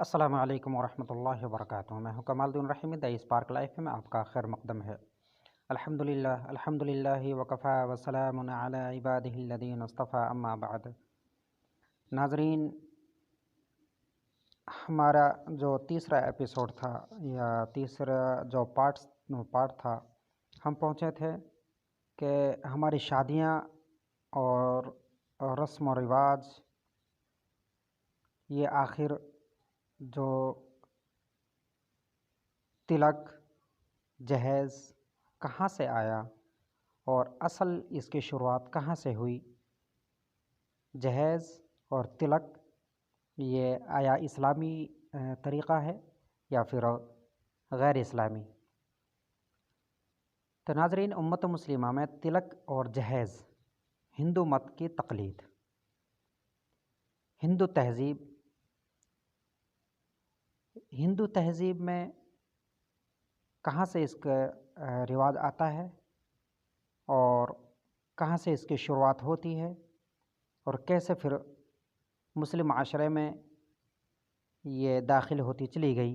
अस्सलामु अलैकुम वरहमतुल्लाहि वबरकातुहू। मैं हूं Kamaluddin Rahimi, the spark life में आपका खैर मकदम है। अल्हम्दुलिल्लाह अल्हम्दुलिल्लाहि वकफ़ा वसलामुन अला इबादिहिल्लज़ीन इस्तफ़ा, अम्मा बाद। नाज़रीन, हमारा जो तीसरा एपिसोड था या तीसरा जो पार्ट था, हम पहुंचे थे कि हमारी शादियां और रस्म व रिवाज ये आखिर जो तिलक जहेज़ कहाँ से आया और असल इसकी शुरुआत कहाँ से हुई। जहेज़ और तिलक ये आया इस्लामी तरीक़ा है या फिर गैर इस्लामी। तो नाज़रीन, उम्मत मुस्लिमा में तिलक और जहेज़ हिंदू मत की तक़लीद, हिंदू तहज़ीब में कहाँ से इसका रिवाज आता है और कहाँ से इसकी शुरुआत होती है और कैसे फिर मुस्लिम माशरे में ये दाखिल होती चली गई।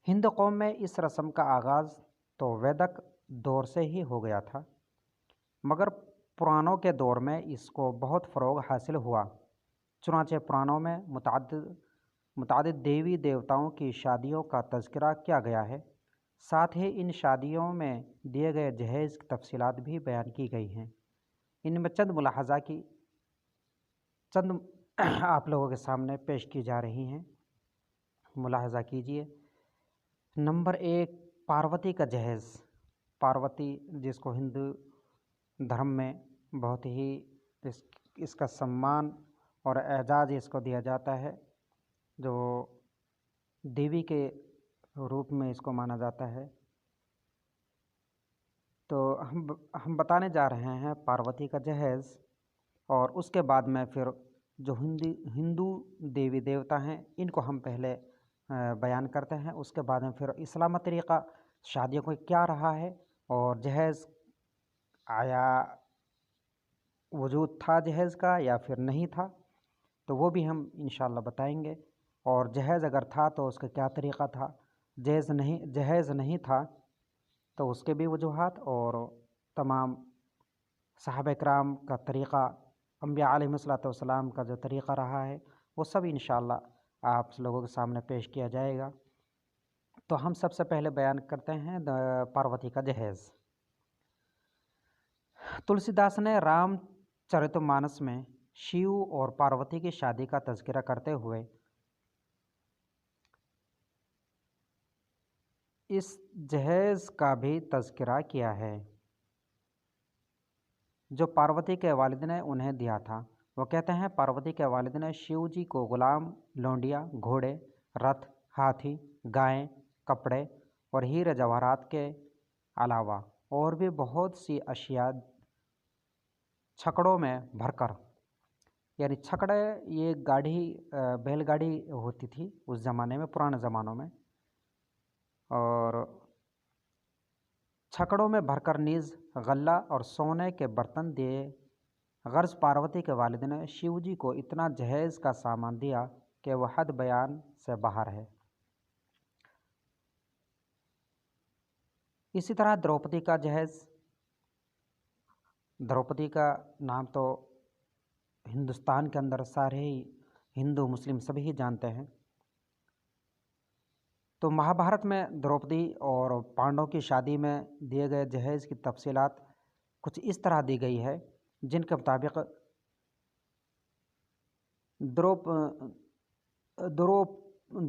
हिंदू कौम में इस रस्म का आगाज़ तो वैदिक दौर से ही हो गया था, मगर पुराणों के दौर में इसको बहुत फ़रोग़ हासिल हुआ। चुनांचे पुराणों में मुतादिद देवी देवताओं की शादियों का तज़किरा किया गया है। साथ ही इन शादियों में दिए गए जहेज़ की तफ़सीलात भी बयान की गई हैं। इनमें चंद आप लोगों के सामने पेश की जा रही हैं। मुलाहज़ा कीजिए। नंबर 1, पार्वती का जहेज़। पार्वती, जिसको हिंदू धर्म में बहुत ही इसका सम्मान और एजाज़ इसको दिया जाता है, जो देवी के रूप में इसको माना जाता है। तो हम बताने जा रहे हैं पार्वती का जहेज़, और उसके बाद में फिर जो हिंदू देवी देवता हैं इनको हम पहले बयान करते हैं। उसके बाद में फिर इस्लाम तरीक़ा शादियों को क्या रहा है और जहेज़ आया वजूद था जहेज़ का या फिर नहीं था, तो वो भी हम इंशाअल्लाह बताएंगे। और जहेज़ अगर था तो उसका क्या तरीक़ा था, जहेज़ नहीं था तो उसके भी वजूहात, और तमाम सहाबा किराम का तरीक़ा, अंबिया अलैहिस्सलातु वस्सलाम का जो तरीक़ा रहा है, वो सब इंशाअल्लाह आप लोगों के सामने पेश किया जाएगा। तो हम सबसे पहले बयान करते हैं पार्वती का जहेज़। तुलसीदास ने रामचरितमानस में शिव और पार्वती की शादी का तज़किरा करते हुए इस जहेज़ का भी तज़किरा किया है जो पार्वती के वालिद ने उन्हें दिया था। वो कहते हैं, पार्वती के वालिद ने शिव जी को गुलाम, लौंडिया, घोड़े, रथ, हाथी, गायें, कपड़े और हीरे जवाहरात के अलावा और भी बहुत सी अशिया छकड़ों में भरकर, यानी छकड़े ये बैलगाड़ी होती थी उस ज़माने में, पुराने ज़मानों में, और छकड़ों में भरकर नीज़ गल्ला और सोने के बर्तन दिए। गर्ज पार्वती के वालिद ने शिव जी को इतना जहेज़ का सामान दिया कि वह हद बयान से बाहर है। इसी तरह द्रौपदी का जहेज़। द्रौपदी का नाम तो हिंदुस्तान के अंदर सारे ही हिंदू मुस्लिम सभी ही जानते हैं। तो महाभारत में द्रौपदी और पांडवों की शादी में दिए गए जहेज़ की तफसीलात कुछ इस तरह दी गई है, जिनके मुताबिक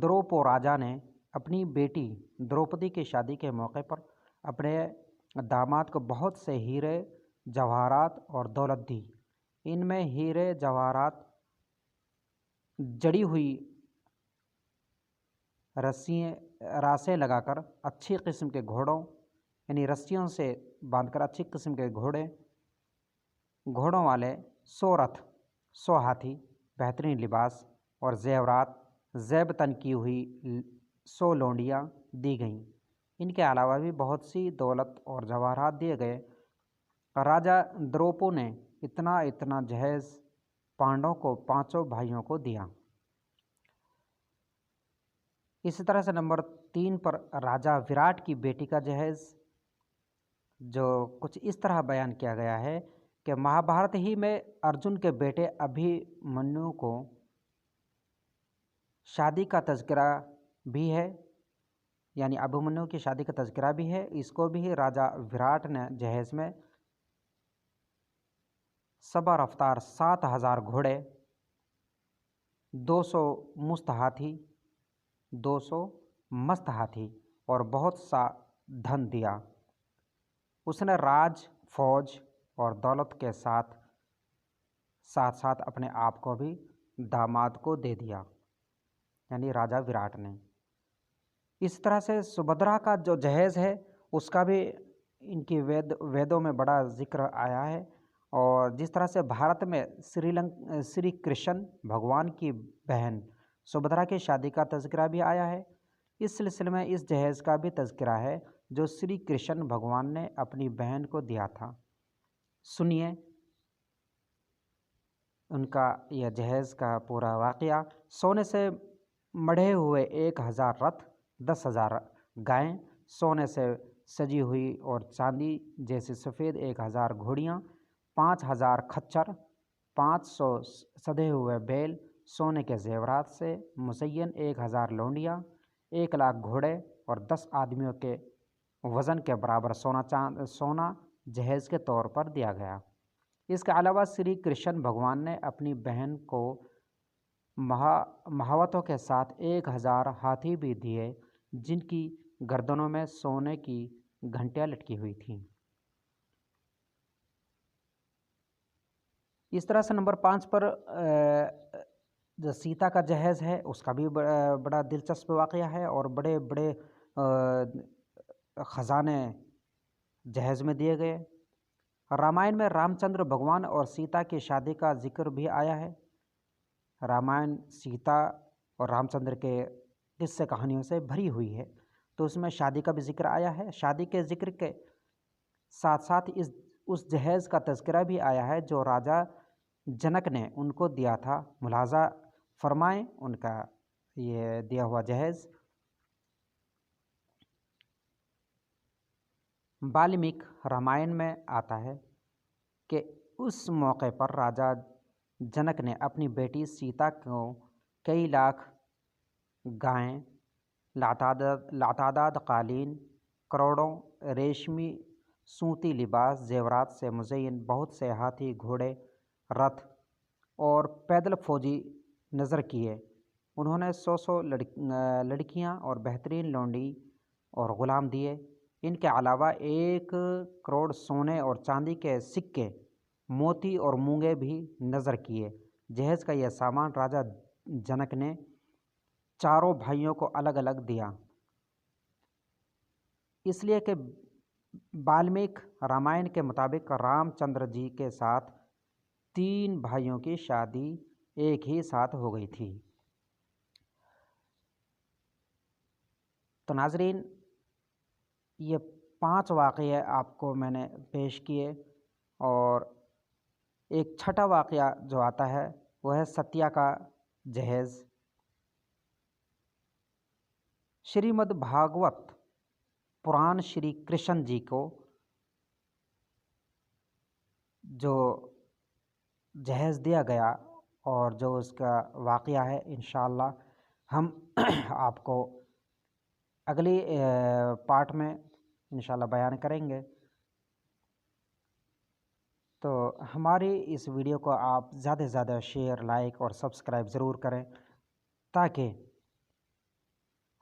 द्रौपदी राजा ने अपनी बेटी द्रौपदी की शादी के मौके पर अपने दामाद को बहुत से हीरे जवाहरात और दौलत दी। इनमें हीरे जवाहरात, जड़ी हुई रासें लगाकर अच्छी किस्म के घोड़ों, यानी रस्सियों से बांधकर अच्छी किस्म के घोड़ों वाले 100 रथ, 100 हाथी, बेहतरीन लिबास और जेवरात, ज़ेब तन की हुई 100 लौंडियाँ दी गईं। इनके अलावा भी बहुत सी दौलत और जवाहरात दिए गए। राजा द्रौपदी ने इतना जहेज़ पांडवों को, 5 भाइयों को दिया। इसी तरह से नंबर 3 पर राजा विराट की बेटी का जहेज़, जो कुछ इस तरह बयान किया गया है कि महाभारत ही में अर्जुन के बेटे अभिमन्यु को शादी का तज़किरा भी है, यानी अभिमन्यु की शादी का तज़किरा भी है। इसको भी राजा विराट ने जहेज़ में सबा रफ्तार 7,000 घोड़े, 200 मुस्त हाथी, 200 मस्त हाथी और बहुत सा धन दिया। उसने राज, फौज और दौलत के साथ साथ अपने आप को भी दामाद को दे दिया, यानी राजा विराट ने। इस तरह से सुभद्रा का जो जहेज़ है उसका भी इनकी वेदों में बड़ा जिक्र आया है। और जिस तरह से भारत में श्री कृष्ण भगवान की बहन सुभद्रा की शादी का तज़किरा भी आया है, इस सिलसिले में इस जहेज़ का भी तज़किरा है जो श्री कृष्ण भगवान ने अपनी बहन को दिया था। सुनिए उनका यह जहेज़ का पूरा वाक़या। सोने से मढ़े हुए 1,000 रथ, 10,000 गायें, सोने से सजी हुई और चांदी जैसी सफ़ेद 1,000 घोड़ियाँ, 5,000 खच्चर, 500 सधे हुए बैल, सोने के जेवरात से मुज़य्यन 1,000 लौंडियाँ, 1,00,000 घोड़े और 10 आदमियों के वज़न के बराबर सोना जहेज़ के तौर पर दिया गया। इसके अलावा श्री कृष्ण भगवान ने अपनी बहन को महावतों के साथ 1,000 हाथी भी दिए, जिनकी गर्दनों में सोने की घंटियाँ लटकी हुई थीं। इस तरह से नंबर 5 पर जो सीता का जहेज़ है उसका भी बड़ा दिलचस्प वाक़या है और बड़े बड़े ख़जाने जहेज़ में दिए गए। रामायण में रामचंद्र भगवान और सीता की शादी का जिक्र भी आया है। रामायण सीता और रामचंद्र के किस्से कहानियों से भरी हुई है, तो उसमें शादी का भी जिक्र आया है। शादी के जिक्र के साथ साथ उस जहेज़ का तज़किरा भी आया है जो राजा जनक ने उनको दिया था। मुलाज़ा फरमाएं उनका ये दिया हुआ जहेज़। वाल्मीकि रामायण में आता है कि उस मौके पर राजा जनक ने अपनी बेटी सीता को कई लाख गायें, लातादाद कालीन, करोड़ों रेशमी सूती लिबास, जेवरात से मुज़य्यन बहुत से हाथी, घोड़े, रथ और पैदल फौजी नज़र किए। उन्होंने 100 लड़कियां और बेहतरीन लौंडी और ग़ुलाम दिए। इनके अलावा 1 करोड़ सोने और चांदी के सिक्के, मोती और मूंगे भी नज़र किए। जहेज़ का यह सामान राजा जनक ने चारों भाइयों को अलग अलग दिया, इसलिए कि वाल्मीकि रामायण के मुताबिक रामचंद्र जी के साथ 3 भाइयों की शादी एक ही साथ हो गई थी। तो नाज़रीन, ये 5 वाक़ये आपको मैंने पेश किए और एक छठा वाक़या जो आता है वह है सतिया का जहेज़। श्रीमद् भागवत पुराण श्री कृष्ण जी को जो जहेज़ दिया गया और जो उसका वाक़या है, इंशाअल्लाह हम आपको अगली पार्ट में इंशाअल्लाह बयान करेंगे। तो हमारी इस वीडियो को आप ज़्यादा से ज़्यादा शेयर, लाइक और सब्सक्राइब ज़रूर करें, ताकि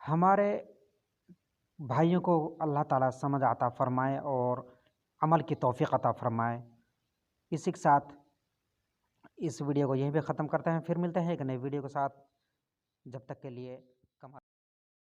हमारे भाइयों को अल्लाह ताला समझ अता फ़रमाए और अमल की तौफ़ीक़ अता फ़रमाए। इसी के साथ इस वीडियो को यहीं पे ख़त्म करते हैं, फिर मिलते हैं एक नई वीडियो के साथ। जब तक के लिए कमा